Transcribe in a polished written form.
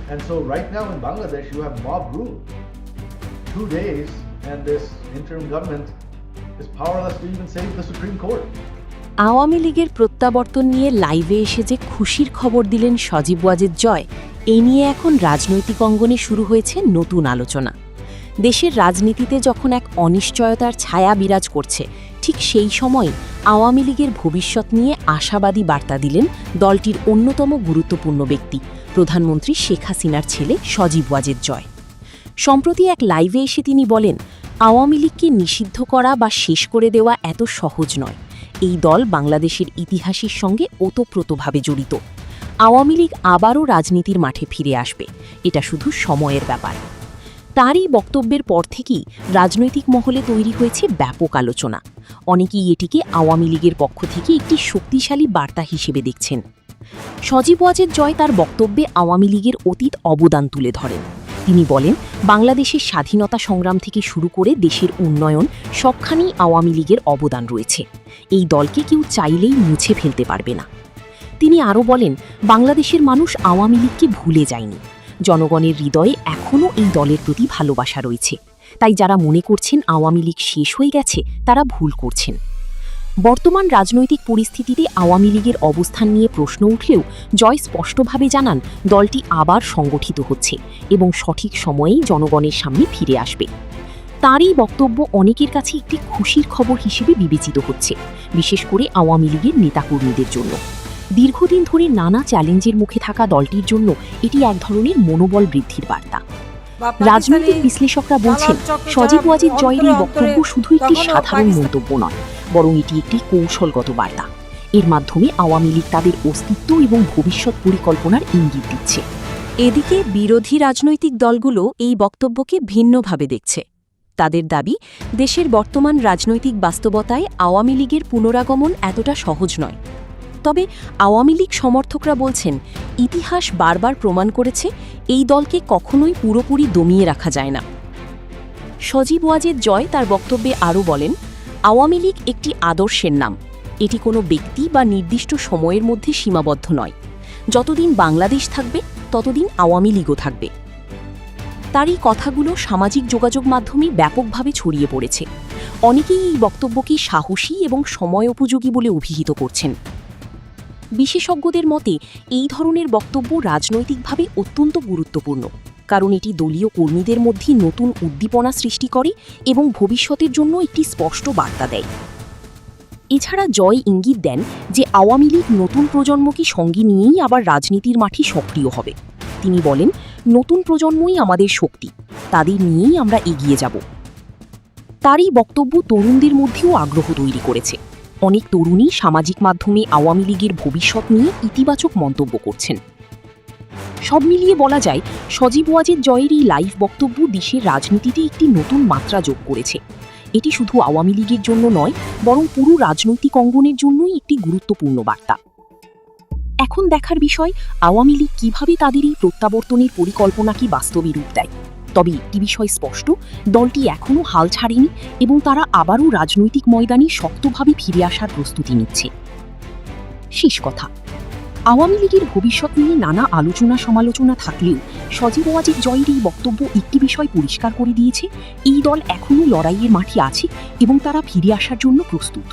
And so right now in Bangladesh, you have mob rule. 2 days, and this interim government is powerless to even save the Supreme Court. Awami লীগের প্রত্যাবর্তন নিয়ে লাইভে এসে যে খুশির খবর দিলেন সজীব ওয়াজেদ জয়, এই নিয়ে এখন রাজনৈতিক অঙ্গনে শুরু হয়েছে নতুন আলোচনা। দেশের রাজনীতিতে যখন এক অনিশ্চয়তার ছায়া বিরাজ করছে, ঠিক সেই সময় আওয়ামী লীগের ভবিষ্যৎ নিয়ে আশাবাদী বার্তা দিলেন দলটির অন্যতম গুরুত্বপূর্ণ ব্যক্তি, প্রধানমন্ত্রী শেখ হাসিনার ছেলে সজীব ওয়াজেদ জয়। সম্প্রতি এক লাইভে এসে তিনি বলেন, আওয়ামী লীগকে নিষিদ্ধ করা বা শেষ করে দেওয়া এত সহজ নয়। এই দল বাংলাদেশের ইতিহাসের সঙ্গে ওতপ্রোতভাবে জড়িত। আওয়ামী লীগ আবারও রাজনীতির মাঠে ফিরে আসবে, এটা শুধু সময়ের ব্যাপার। তারই বক্তব্যের পর থেকেই রাজনৈতিক মহলে তৈরি হয়েছে ব্যাপক আলোচনা। অনেকেই এটিকে আওয়ামী লীগের পক্ষ থেকে একটি শক্তিশালী বার্তা হিসেবে দেখছেন। সজীব ওয়াজেদ জয় তার বক্তব্যে আওয়ামী লীগের অতীত অবদান তুলে ধরেন। তিনি বলেন, বাংলাদেশের স্বাধীনতা সংগ্রাম থেকে শুরু করে দেশের উন্নয়ন সবখানেই আওয়ামী লীগের অবদান রয়েছে। এই দলকে কেউ চাইলেই মুছে ফেলতে পারবে না। তিনি আরও বলেন, বাংলাদেশের মানুষ আওয়ামী লীগকে ভুলে যায়নি। জনগণের হৃদয়ে এখনও এই দলের প্রতি ভালোবাসা রয়েছে। তাই যারা মনে করছেন আওয়ামী লীগ শেষ হয়ে গেছে, তারা ভুল করছেন। বর্তমান রাজনৈতিক পরিস্থিতিতে আওয়ামী লীগের অবস্থান নিয়ে প্রশ্ন উঠলেও জয় স্পষ্টভাবে জানান, দলটি আবার সংগঠিত হচ্ছে এবং সঠিক সময়েই জনগণের সামনে ফিরে আসবে। তারই বক্তব্য অনেকের কাছে একটি খুশির খবর হিসেবে বিবেচিত হচ্ছে, বিশেষ করে আওয়ামী লীগের নেতাকর্মীদের জন্য। দীর্ঘদিন ধরে নানা চ্যালেঞ্জের মুখে থাকা দলটির জন্য এটি এক ধরনের মনোবল বৃদ্ধির বার্তা। রাজনৈতিক বিশ্লেষকরা বলছেন, সজীব ওয়াজেদ জয়ের এই বক্তব্য শুধু একটি সাধারণ মন্তব্য নয়, বরং এটি একটি কৌশলগত বার্তা। এর মাধ্যমে আওয়ামী লীগ তাদের অস্তিত্ব এবং ভবিষ্যৎ পরিকল্পনার ইঙ্গিত দিচ্ছে। এদিকে বিরোধী রাজনৈতিক দলগুলো এই বক্তব্যকে ভিন্নভাবে দেখছে। তাদের দাবি, দেশের বর্তমান রাজনৈতিক বাস্তবতায় আওয়ামী লীগের পুনরাগমন এতটা সহজ নয়। তবে আওয়ামী লীগ সমর্থকরা বলছেন, ইতিহাস বারবার প্রমাণ করেছে এই দলকে কখনোই পুরোপুরি দমিয়ে রাখা যায় না। সজীব ওয়াজেদ জয় তার বক্তব্যে আরও বলেন, আওয়ামী লীগ একটি আদর্শের নাম। এটি কোনো ব্যক্তি বা নির্দিষ্ট সময়ের মধ্যে সীমাবদ্ধ নয়। যতদিন বাংলাদেশ থাকবে, ততদিন আওয়ামী লীগও থাকবে। তার এই কথাগুলো সামাজিক যোগাযোগ মাধ্যমে ব্যাপকভাবে ছড়িয়ে পড়েছে। অনেকেই এই বক্তব্যকে সাহসী এবং সময় উপযোগী বলে অভিহিত করছেন। বিশেষজ্ঞদের মতে এই ধরনের বক্তব্য রাজনৈতিকভাবে অত্যন্ত গুরুত্বপূর্ণ, কারণ এটি দলীয় কর্মীদের মধ্যে নতুন উদ্দীপনা সৃষ্টি করে এবং ভবিষ্যতের জন্য একটি স্পষ্ট বার্তা দেয়। এছাড়া জয় ইঙ্গিত দেন যে আওয়ামী লীগ নতুন প্রজন্মকে সঙ্গে নিয়েই আবার রাজনীতির মাঠে সক্রিয় হবে। তিনি বলেন, নতুন প্রজন্মই আমাদের শক্তি, তাদের নিয়েই আমরা এগিয়ে যাব। তার এই বক্তব্য তরুণদের মধ্যেও আগ্রহ তৈরি করেছে। অনেক তরুণী সামাজিক মাধ্যমে আওয়ামী লীগের ভবিষ্যৎ নিয়ে ইতিবাচক মন্তব্য করছেন। সব মিলিয়ে বলা যায়, সজীব ওয়াজেদ জয়ের এই লাইভ বক্তব্য দেশের রাজনীতিতে একটি নতুন মাত্রা যোগ করেছে। এটি শুধু আওয়ামী লীগের জন্য নয়, বরং পুরো রাজনৈতিক অঙ্গনের জন্যই একটি গুরুত্বপূর্ণ বার্তা। এখন দেখার বিষয়, আওয়ামী লীগ কীভাবে তাদের এই প্রত্যাবর্তনের পরিকল্পনাকে বাস্তবে রূপ দেয়। তবে একটি বিষয় স্পষ্ট, দলটি এখনও হাল ছাড়েনি এবং তারা আবারও রাজনৈতিক ময়দানে শক্তভাবে ফিরে আসার প্রস্তুতি নিচ্ছে। শেষ কথা, আওয়ামী লীগের ভবিষ্যৎ নিয়ে নানা আলোচনা সমালোচনা থাকলেও সজীব ওয়াজেদ জয়ের এই বক্তব্য একটি বিষয় পরিষ্কার করে দিয়েছে, এই দল এখনও লড়াইয়ের মাঠে আছে এবং তারা ফিরে আসার জন্য প্রস্তুত।